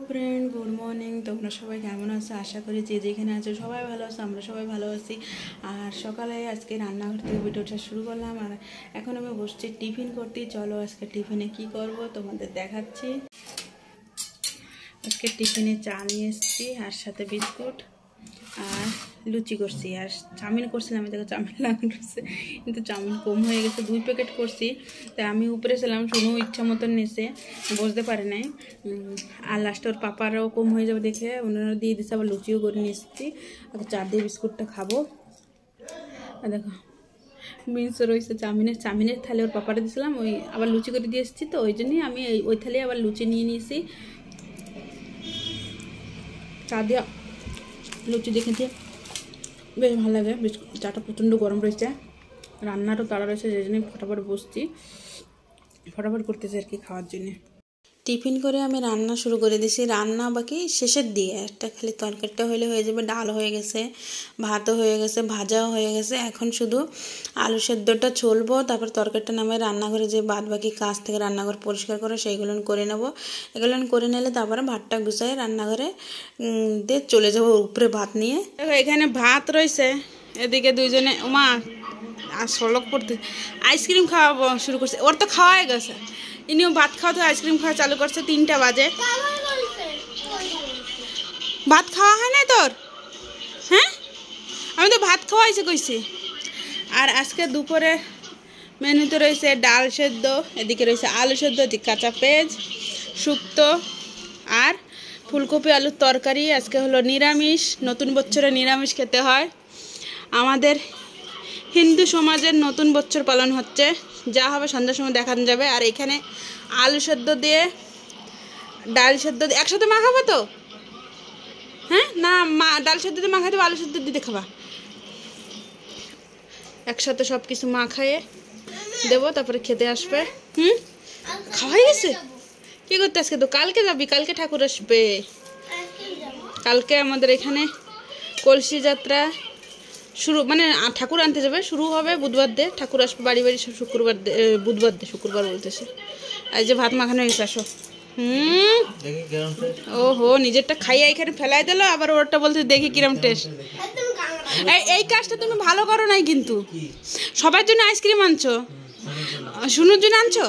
Friend, good morning. তোমরা সবাই কেমন আছো? আশা করি যে যেখানে আছো সবাই ভালো আছো, আমরা সবাই ভালো আছি। আর সকালে আজকে রান্নাঘর থেকে ভিডিওটা শুরু করলাম, আর এখন আমি বসছি টিফিন করতে। চলো আজকে টিফিনে কি করব তোমাদের দেখাচ্ছি। আজকে টিফিনে চা নিয়ে এসেছি, আর সাথে বিস্কুট আর লুচি করছি, আর চাউমিন করছিলাম। আমি দেখো চাউমিন লাগছে, কিন্তু চাউমিন কম হয়ে গেছে, 2 প্যাকেট করছি। তাই আমি উপরে ছিলাম, শুনো ইচ্ছা মতন নিয়েছে, বুঝতে পারে নাই। আর লাস্টে ওর পাপারও কম হয়ে যাবে দেখে ওনারা দিয়ে দিচ্ছে, আবার লুচিও করে নিয়ে এসেছি। আর চা দিয়ে বিস্কুটটা খাবো। আর দেখো বিনস রয়েছে চাউমিনের থালে ওর পাপাটা দিয়েছিলাম, ওই আবার লুচি করে দিয়ে এসেছি, তো ওই জন্যই আমি ওই থালে আবার লুচি নিয়ে নিয়েছি। চা দিয়া লুচি দেখে দিয়ে বেশ ভালো লাগে। চাটা প্রচণ্ড গরম রয়েছে, রান্নারও তাড়া রয়েছে, সেই জন্যই ফটাফট বসছি, ফটাফট করতেছি আর কি খাওয়ার জন্যে। টিফিন করে আমি রান্না শুরু করে দিয়েছি। রান্না বাকি শেষের দিয়ে, একটা খালি তরকারিটা হলে হয়ে যাবে। ডাল হয়ে গেছে, ভাতও হয়ে গেছে, ভাজাও হয়ে গেছে। এখন শুধু আলু সেদ্ধটা ছলবো, তারপর তরকারিটা নামে রান্নাঘরে যে বাদ বাকি কাজ থেকে রান্নাঘর পরিষ্কার করে সেইগুলো করে নেব। এগুলো করে নিলে তারপরে ভাতটা গুছাই রান্নাঘরে দিয়ে চলে যাবো উপরে ভাত নিয়ে। দেখো এখানে ভাত রয়েছে, এদিকে দুইজনে মা আর সলক পড়তে আইসক্রিম খাওয়াবো শুরু করছে। ওর তো খাওয়াই গেছে, ইনিও ভাত খাওয়াতে আইসক্রিম খাওয়া চালু করছে। 3টা বাজে, ভাত খাওয়া হয় নাই তোর? হ্যাঁ, আমি তো ভাত খাওয়াইছে কইছি। আর আজকে দুপুরে মেনুতে রয়েছে ডাল সেদ্ধ, এদিকে রয়েছে আলু সেদ্ধ, এদিকে কাঁচা পেঁয়াজ শুক্তো আর ফুলকপি আলুর তরকারি। আজকে হলো নিরামিষ, নতুন বছরে নিরামিষ খেতে হয়। আমাদের হিন্দু সমাজের নতুন বছর পালন হচ্ছে, যা হবে সন্ধ্যার সময় দেখানো যাবে। আর এখানে আলু সেদ্ধ দিয়ে ডাল সেদ্ধ দিয়ে একসাথে মাখাবো তো? হ্যাঁ না, ডাল সেদ্ধ দিয়ে মাখাতে আলু সেদ্ধ দিতে খাবা, একসাথে সব কিছু মাখাইয়ে দেবো, তারপরে খেতে আসবে। খাওয়াই গেছে? কি করতে আজকে? তো কালকে যাবি, কালকে ঠাকুর আসবে। কালকে আমাদের এখানে কলসি যাত্রা শুরু, মানে ঠাকুর আনতে যাবে, শুরু হবে বুধবার দিয়ে, ঠাকুর আসবে বাড়ি বাড়ি শুক্রবার বুধবার দিয়ে, শুক্রবার বলতেছে। আর যে ভাত মাখানো হয়েছে, আসো। ওহো, নিজেরটা খাইয়ে এখানে ফেলাই দিল, আবার ওরটা বলতে দেখি কিরম টেস্ট। এই কাজটা তুমি ভালো করো নাই, কিন্তু সবার জন্য আইসক্রিম আনছো, শুনুর জন্য আনছো।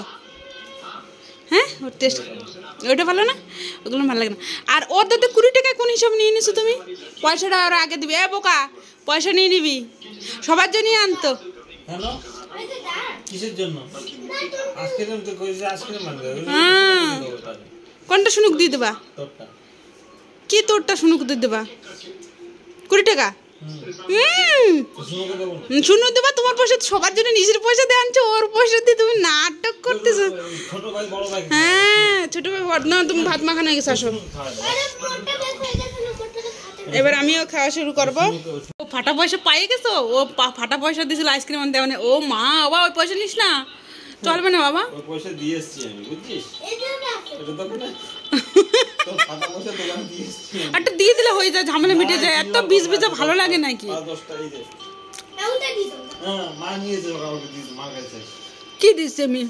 হ্যাঁ, ওর টেস্ট ওইটা ভালো না, ওগুলো ভালো লাগে না। আর ওর দাদা 20 টাকায় কোন হিসাব নিয়ে নিছো তুমি? পয়সাটা আর আগে দিবি। বোকা, পয়সা নিয়ে নিবি, সবার জন্যই আনতো। কোনটা শুনুক দিয়ে দেবা? কি তোরটা শুনুক দিয়ে দেবা? 20 টাকা শুনু দেবা? তোমার পয়সা, সবার জন্য নিজের পয়সা দিয়ে আনছো, ওর পয়সা দিয়ে তুমি নাটক করতেছো। হ্যাঁ, ছোট ভাই বড় না, তুমি ভাত মাখানো গেছে, আসো। এবার আমিও খাওয়া শুরু করবো। ও ফাটা পয়সা পাইয়ে গেছো, ও ফাটা পয়সা দিয়েছিল আইসক্রিম আনতে। মানে ও মা, বাবা ওই পয়সা নিস না, চলবে না বাবা। পয়সা দিয়ে এসেছি আমি, বুঝছিস? একটা দিয়ে দিলে হয়ে যায়, ঝামেলা মিটে যায়। এত বিজ বিজা ভালো লাগে নাকি? কি দিচ্ছি আমি?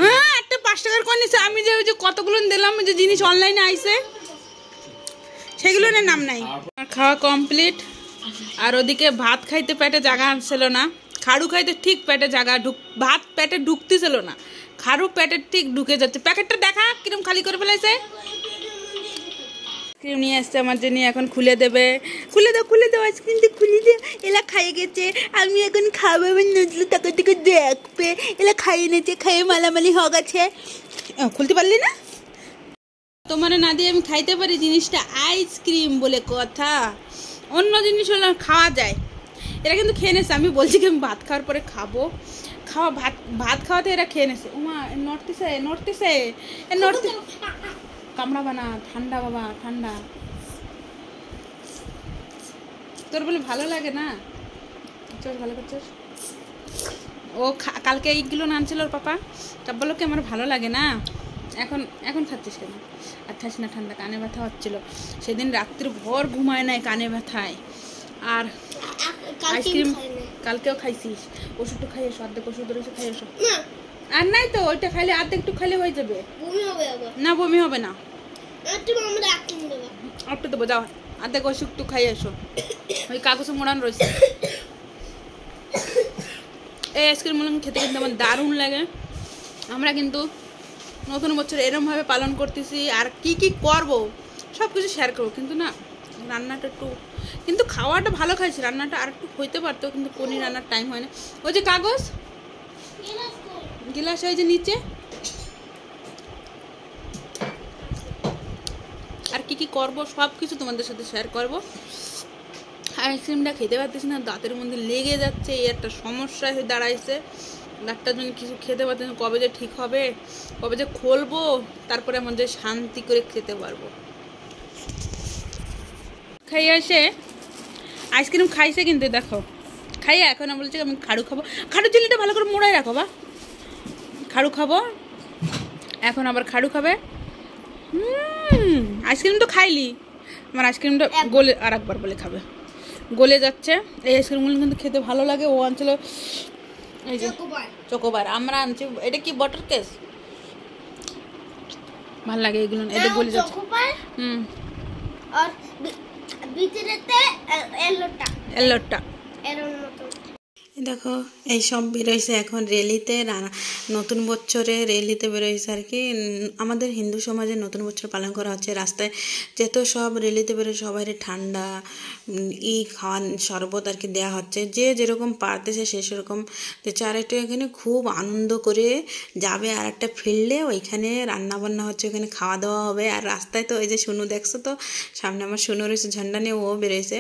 হ্যাঁ, একটা 5 টাকার কয়েন নিচ্ছে। আমি যে ওই যে কতগুলো দিলাম, যে জিনিস অনলাইনে আইছে সেগুলো নাম নাই। খাওয়া কমপ্লিট। আর ওদিকে ভাত খাইতে পেটে জায়গা ছিল না, খাড়ু খাইতে ঠিক পেটে জায়গা ভাত পেটে ঢুকতেছিল না, খাড়ু পেটে ঠিক ঢুকে যাচ্ছে। প্যাকেটটা দেখা কিরম খালি করে ফেলাইছে। আইসক্রিম নিয়ে আসছে আমার জন্য, এখন খুলে দেবে। খুলে দাও আইসক্রিম দিয়ে খুলে দে। এলা খাইয়ে গেছে, আমি এখন খাবো। নজলে টাকা থেকে দেখবে, এলা খাইয়ে নিয়েছে, খাইয়ে মালামালি হয়ে গেছে। খুলতে পারলি না? তোমার না দিয়ে আমি খাইতে পারি জিনিসটা, আইসক্রিম বলে কথা। অন্য জিনিস হলে খাওয়া যায়, এরা কিন্তু খেয়ে নেছে। আমি বলছি কি আমি ভাত খাওয়ার পরে খাবো, ভাত খাওয়াতে এরা খেয়ে নেছে। ওমা নড়তেছে কামড়া বানা, ঠান্ডা বাবা ঠান্ডা। তোর বলে ভালো লাগে না? চল ভালো করছিস। ও কালকে এইগুলো নামছিল ওর পাপা, তা বললো কি আমার ভালো লাগে না। এখন খাচ্ছিস কেন? আর খাস না, ঠান্ডা, কানে ব্যথা হচ্ছিল সেদিন, রাত্রে ভর ঘুমায় নাই কানে ব্যথায়। আর আইসক্রিম কালকেও খাইছিস, ওষুধটা খাইয়েছো, অর্ধেক ওষুধ রয়েছে, খাইয়েছো। আর নাই তো, ওইটা খাইলে আর্ধেক একটু খাইলে হয়ে যাবে। না বমি হবে না, একটু দেবো, যাও আর্ধেক ওষুধ একটু খাই এসো। ওই কাগজে মোড়ানো রয়েছে। এই আইসক্রিমগুলো খেতে কিন্তু আমার দারুণ লাগে। আমরা কিন্তু নতুন বছর এরমভাবে পালন করতেছি, আর কি কি করব সব কিছু শেয়ার করবো। কিন্তু না, রান্নাটা একটু, কিন্তু খাওয়াটা ভালো খাইছি, রান্নাটা আর একটু হইতে পারতো, কিন্তু পনির রান্নার টাইম হয় না। ওই যে কাগজ গিলাস, ওই যে নিচে। আর কি কি করব সব কিছু তোমাদের সাথে শেয়ার করব। আইসক্রিমটা খেতে পারতেছি না, দাঁতের মধ্যে লেগে যাচ্ছে, এই একটা সমস্যা হয়ে দাঁড়াইছে। দাঁতটার জন্য কিছু খেতে পারতেছি না, কবে যে ঠিক হবে, কবে যে খুলবো, তারপরে আমাদের শান্তি করে খেতে পারবো। খাইয়ে এসে আইসক্রিম খাইছে কিন্তু দেখো, খাইয়ে এখন বলছে আমি খাড়ু খাবো। খাড়ু চিলিটা ভালো করে মোড়াই রাখো বা, খাড়ু খাবো এখন, আবার খাড়ু খাবে। আইসক্রিম তো খাইলি, আমার আইসক্রিমটা গলে আর একবার বলে খাবে, গলে যাচ্ছে। এই আইসক্রিমগুলো কিন্তু খেতে ভালো লাগে। ও আনছিল এই যে চকোবার, আমরা আনছি এটা কি বাটার কেস, ভালো লাগে এগুলো, এটা গলে যাচ্ছে। আর ভিতরেতে এলোটা দেখো এই সব বেরোইছে এখন রেলিতে, নতুন বছরে রেলিতে বেরোইছে আর কি। আমাদের হিন্দু সমাজে নতুন বছর পালন করা হচ্ছে। রাস্তায় যেহেতু সব রেলিতে বেরোয়, সবাই ঠান্ডা খাওয়ান শরবত আর কি দেওয়া হচ্ছে, যে যেরকম পারতেছে সে সেরকম দিচ্ছে। আর একটু এখানে খুব আনন্দ করে যাবে আর একটা ফিল্ডে, ওইখানে রান্না বান্না হচ্ছে, ওইখানে খাওয়া দাওয়া হবে। আর রাস্তায় তো ওই যে শুনু দেখছো তো, সামনে আমার শুনু রয়েছে, ঝান্ডা নিয়ে ও বেরোইছে।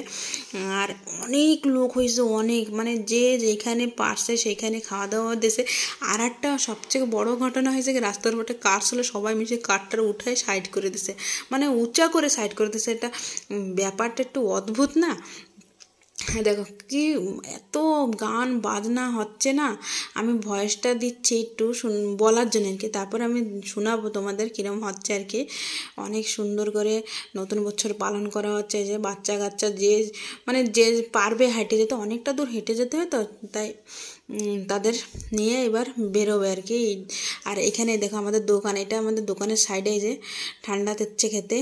আর অনেক লোক হয়েছে, অনেক, মানে যে যেখানে পারছে সেইখানে খাওয়া দাওয়া দিয়েছে। আর একটা সবচেয়ে বড় ঘটনা হয়েছে কি, রাস্তার উপরে কার ছিল, সবাই মিশে কারটা উঠায় সাইড করে দিছে, মানে উঁচা করে সাইড করে দিছে। এটা ব্যাপারটা একটু অদ্ভুত না? দেখো কি এত গান বাজনা হচ্ছে না, আমি ভয়েসটা দিচ্ছি একটু বলার জন্য আর কি, তারপর আমি শোনাবো তোমাদের কীরকম হচ্ছে আর কি। অনেক সুন্দর করে নতুন বছর পালন করা হচ্ছে। যে বাচ্চা কাচ্চা যে মানে যে পারবে হেঁটে যেতে, অনেকটা দূর হেঁটে যেতে হয় তো, তাই তাদের নিয়ে এবার বেরোবে আর কি। আর এখানে দেখো আমাদের দোকান, এটা আমাদের দোকানের সাইডে যে ঠান্ডা দিচ্ছে খেতে।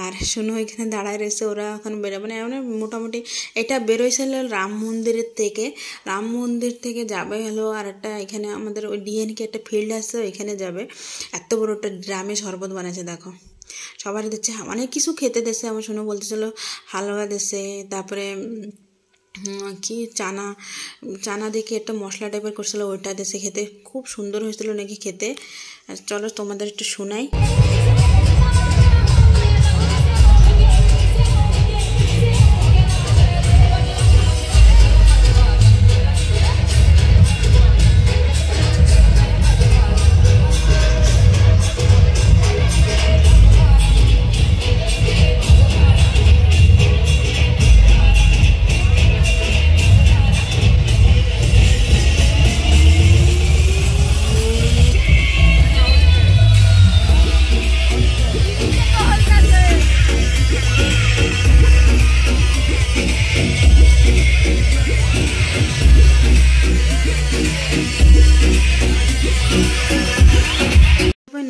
আর শুনো এখানে দাঁড়ায় রয়েছে, ওরা এখন বেরোবে না, মানে মোটামুটি এটা বেরোইছিল রাম মন্দিরের থেকে, রাম মন্দির থেকে যাবে হলো আর একটা এখানে আমাদের ওই ডিএনকে একটা ফিল্ড আছে, ওইখানে যাবে। এত বড় একটা ড্রামে শরবত বানাচ্ছে দেখো, সবার দিচ্ছে, অনেক কিছু খেতে দিচ্ছে। আমার শুনে বলতেছিল হালুয়া দিচ্ছে, তারপরে কি চানা দেখে একটা মশলা টাইপের করছিল, ওইটা দিয়েছে খেতে, খুব সুন্দর হয়েছিল নাকি খেতে। চলো তোমাদের একটু শোনাই।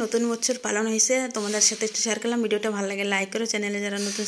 নতুন বছর পালন হয়েছে, তোমাদের সাথে একটু শেয়ার করলাম। ভিডিওটা ভালো লাগে লাইক করো, চ্যানেলে যারা নতুন